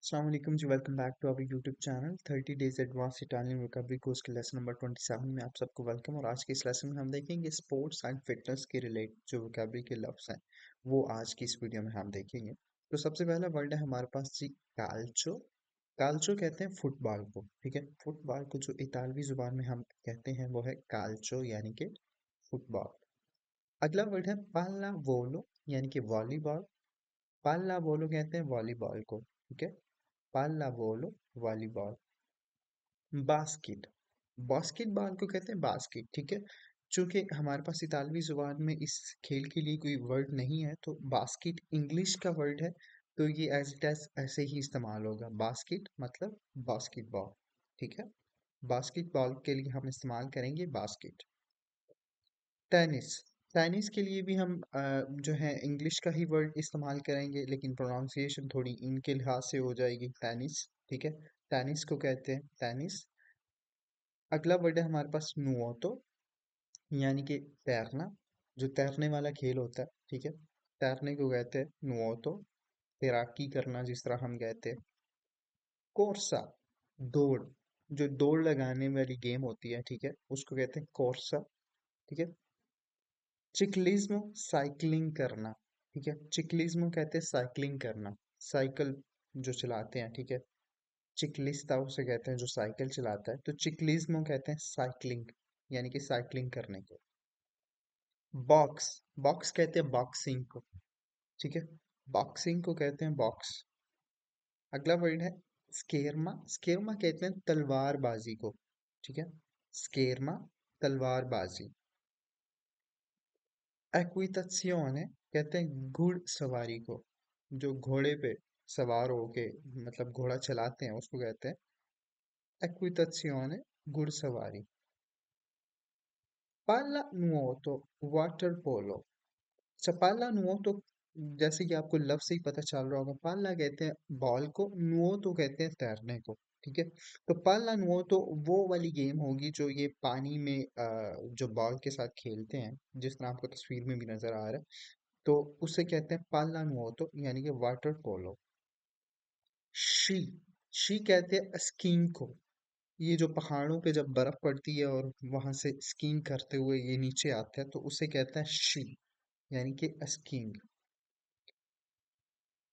अस्सलाम वालेकुम जी, welcome back to our YouTube channel 30 days advance Italian vocabulary course के लेसन नंबर 27 में आप सबको वेलकम। और आज के इस लेसन में हम देखेंगे स्पोर्ट्स एंड फिटनेस के रिलेट जो वोकैबुलरी के लफ्ज़ हैं वो आज की इस वीडियो में हम देखेंगे। तो सबसे पहला वर्ड है हमारे पास जी कैल्चो। कैल्चो कहते हैं फुटबॉल को, ठीक है। फुटबॉल को जो इतालवी जुबान में हम कहते हैं वो है कैल्चो यानी कि फुटबॉल। अगला वर्ड है पाल्ला वोलो यानी कि वॉलीबॉल। पाल्ला वोलो कहते हैं वॉलीबॉल को, ठीक है। पाल्लावोलो वॉलीबॉल। बास्केट, बास्केटबॉल को कहते हैं बास्केट, ठीक है। चूंकि हमारे पास इतालवी जुबान में इस खेल के लिए कोई वर्ड नहीं है तो बास्केट इंग्लिश का वर्ड है, तो ये एज इट एज ऐसे ही इस्तेमाल होगा। बास्केट मतलब बास्केटबॉल, ठीक है। बास्केटबॉल के लिए हम इस्तेमाल करेंगे बास्केट। टेनिस, टेनिस के लिए भी हम जो है इंग्लिश का ही वर्ड इस्तेमाल करेंगे, लेकिन प्रोनाउंसिएशन थोड़ी इनके लिहाज से हो जाएगी टेनिस, ठीक है। टेनिस को कहते हैं टेनिस। अगला वर्ड है हमारे पास नुओतो यानी कि तैरना, जो तैरने वाला खेल होता है, ठीक है। तैरने को कहते हैं नुओतो, तैराकी करना जिस तरह हम कहते हैं। कोर्सा, दौड़, जो दौड़ लगाने वाली गेम होती है, ठीक है, उसको कहते हैं कोर्सा, ठीक है। चिक्लिज्म, साइकिलिंग करना, ठीक है। चिक्लिज्म कहते हैं साइकिलिंग करना, साइकिल जो चलाते हैं, ठीक है। चिक्लिस्ता उसे कहते हैं जो साइकिल चलाता है, तो चिक्लिज्म कहते हैं साइकिलिंग यानी कि साइकिलिंग करने को। बॉक्स, बॉक्स कहते हैं बॉक्सिंग को, ठीक है। बॉक्सिंग को कहते हैं बॉक्स। अगला वर्ड है स्केरमा, स्केरमा कहते हैं तलवारबाजी को, ठीक है। स्केरमा तलवारबाजी। एक्विताzione कहते हैं घुड़सवारी को, जो घोड़े पे सवार होके मतलब घोड़ा चलाते हैं उसको कहते हैं एक्विताzione, घुड़सवारी। पाला नुओतो, वाटर पोलो। अच्छा, पाला नुओतो जैसे कि आपको लफ्ज से ही पता चल रहा होगा, पाला कहते हैं बॉल को, नुओतो कहते हैं तैरने को, ठीक है। तो पाला नुओतो वो वाली गेम होगी जो ये पानी में जो बॉल के साथ खेलते हैं, जिस तरह आपको तस्वीर में भी नजर आ रहा है, तो उसे कहते हैं पाला नुओतो यानी कि वाटर पोलो। शी, शी कहते हैं स्कीइंग को, ये जो पहाड़ों पे जब बर्फ पड़ती है और वहां से स्कीइंग करते हुए ये नीचे आते हैं तो उसे कहते हैं शी यानी कि स्कीइंग।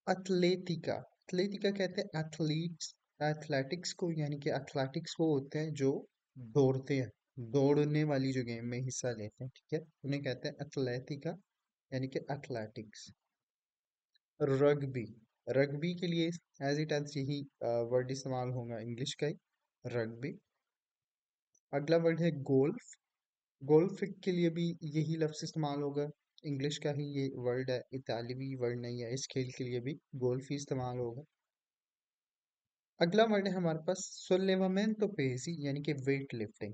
एथलेटिका, एथलेटिका कहते हैं एथलीट्स, एथलेटिक्स को, यानी कि एथलेटिक्स वो होते हैं जो दौड़ते हैं, दौड़ने वाली जो गेम में हिस्सा लेते हैं, ठीक है, उन्हें कहते हैं एथलेटिका यानी कि एथलेटिक्स। रग्बी, रग्बी के लिए एज इट एज यही वर्ड इस्तेमाल होगा इंग्लिश का ही, रग्बी। अगला वर्ड है गोल्फ, गोल्फ के लिए भी यही लफ्ज इस्तेमाल होगा, इंग्लिश का ही ये वर्ड है, इतालवी वर्ड नहीं है, इस खेल के लिए भी गोल्फ ही इस्तेमाल होगा। अगला वर्ड है हमारे पास सोल्लेवामेंतो पेसी यानी कि वेट लिफ्टिंग,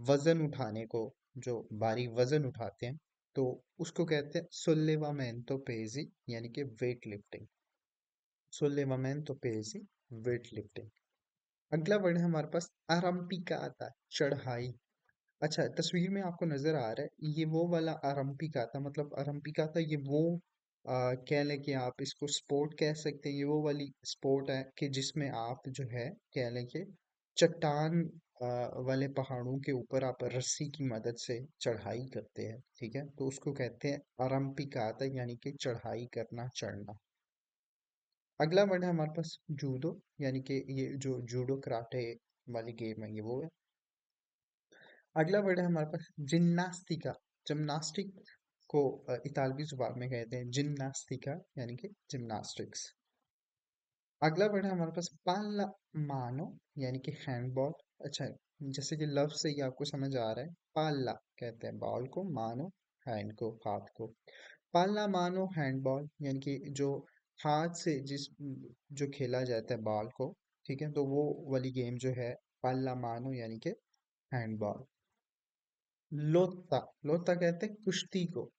वजन उठाने को, जो भारी वजन उठाते हैं तो उसको कहते हैं सोल्लेवामेंतो पेसी यानी कि वेट लिफ्टिंग। सोल्लेवामेंतो पेसी, वेट लिफ्टिंग। अगला वर्ड है हमारे पास अरम्पिकाता, चढ़ाई। अच्छा, तस्वीर में आपको नजर आ रहा है ये वो वाला अरम्पिकाता, मतलब अरम्पिकाता ये वो कह लें कि आप इसको स्पोर्ट कह सकते हैं, ये वो वाली स्पोर्ट है कि जिसमें आप जो है कह लें कि चट्टान वाले पहाड़ों के ऊपर आप रस्सी की मदद से चढ़ाई करते हैं, ठीक है, तो उसको कहते हैं अरम्पिकाता यानी कि चढ़ाई करना, चढ़ना। अगला वर्ड है हमारे पास जूडो, यानी कि ये जो जूडो कराटे वाली गेम है ये वो है। अगला वर्ड है हमारे पास जिम्नास्टिका, जिम्नास्टिक को इतालवी जुबान में कहते हैं जिम्नास्टिका यानी कि जिम्नास्टिक्स। अगला वर्ड है हमारे पास पाला मानो यानी कि हैंडबॉल। अच्छा, जैसे कि लफ्ज से ही आपको समझ आ रहा है, पाला कहते हैं बॉल को, मानो हैंड को, हाथ को। पाला मानो हैंडबॉल यानी कि जो हाथ से जिस जो खेला जाता है बॉल को, ठीक है, तो वो वाली गेम जो है पाला मानो यानी कि हैंडबॉल। लोत्ता, लोत्ता कहते हैं कुश्ती को,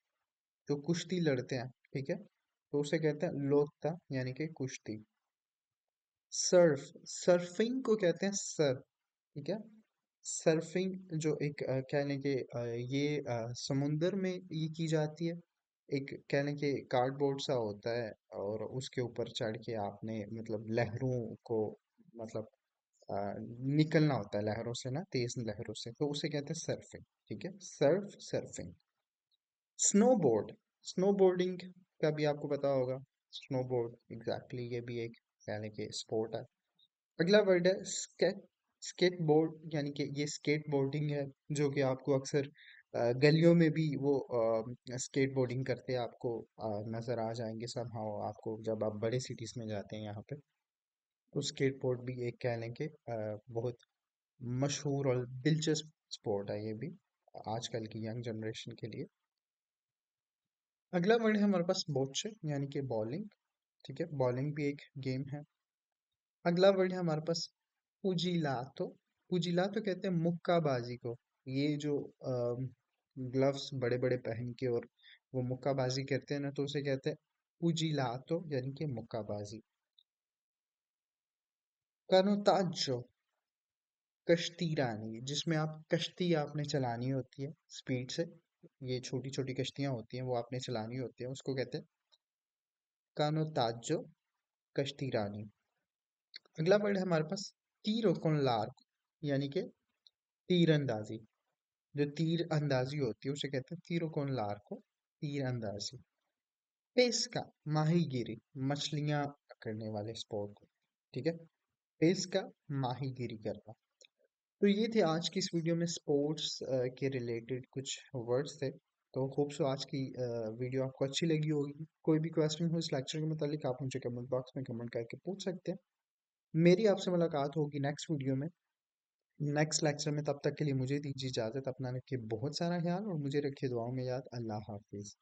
जो कुश्ती लड़ते हैं, ठीक है, तो उसे कहते हैं लोत्ता यानी कि कुश्ती। सर्फ, सर्फिंग को कहते हैं सर्फ, ठीक है। सर्फिंग जो एक कह लें कि ये समुंदर में ये की जाती है, एक कहने के कार्डबोर्ड सा होता है और उसके ऊपर चढ़ के आपने मतलब लहरों को मतलब निकलना होता है लहरों से ना, तेज लहरों से, तो उसे कहते हैं सर्फिंग। ठीक है, सर्फिंग। स्नोबोर्ड, स्नोबोर्डिंग का भी आपको पता होगा। स्नोबोर्ड एग्जैक्टली ये भी एक कहने के स्पोर्ट है। अगला वर्ड है स्केटबोर्ड, यानी कि ये स्केट बोर्डिंग है, जो कि आपको अक्सर गलियों में भी वो स्केट बोर्डिंग करते हैं आपको नजर आ जाएंगे समहाउ आपको जब आप बड़े सिटीज में जाते हैं यहाँ पे। तो स्केट बोर्ड भी एक कह लें कि बहुत मशहूर और दिलचस्प स्पोर्ट है ये भी आजकल की यंग जनरेशन के लिए। अगला वर्ड है हमारे पास बोचे, यानी कि बॉलिंग। ठीक है, बॉलिंग भी एक गेम है। अगला वर्ड है हमारे पास पुजिलातो। पुजिलातो कहते हैं मुक्काबाजी को। ये जो ग्लव्स बड़े बड़े पहन के और वो मुक्काबाजी करते हैं ना, तो उसे कहते हैं पुजिलातो, यानी कि मुक्काबाजी। कनोताज्जो, कश्ती रानी, जिसमें आप कश्ती आपने चलानी होती है स्पीड से। ये छोटी छोटी कश्तियां होती हैं वो आपने चलानी होती है, उसको कहते हैं कानोताज्जो, कश्ती रानी। अगला वर्ड है हमारे पास तीर con लार्क, यानी कि तीर अंदाजी। जो तीर अंदाजी होती है उसे कहते हैं तीर con लार्को, तीर अंदाजी। पेस्का, माहीगिरी, मछलियां पकड़ने वाले स्पोर्ट को। ठीक है, पेस्का, माहीगिरी करना। तो ये थे आज की इस वीडियो में स्पोर्ट्स के रिलेटेड कुछ वर्ड्स थे। तो होप सो आज की वीडियो आपको अच्छी लगी होगी। कोई भी क्वेश्चन हो इस लेक्चर के मुतालिक आप मुझे कमेंट बॉक्स में कमेंट करके पूछ सकते हैं। मेरी आपसे मुलाकात होगी नेक्स्ट वीडियो में, नेक्स्ट लेक्चर में। तब तक के लिए मुझे दीजिए इजाज़त। अपना रखिए बहुत सारा ख्याल और मुझे रखिए दुआओं में याद। अल्लाह हाफिज़।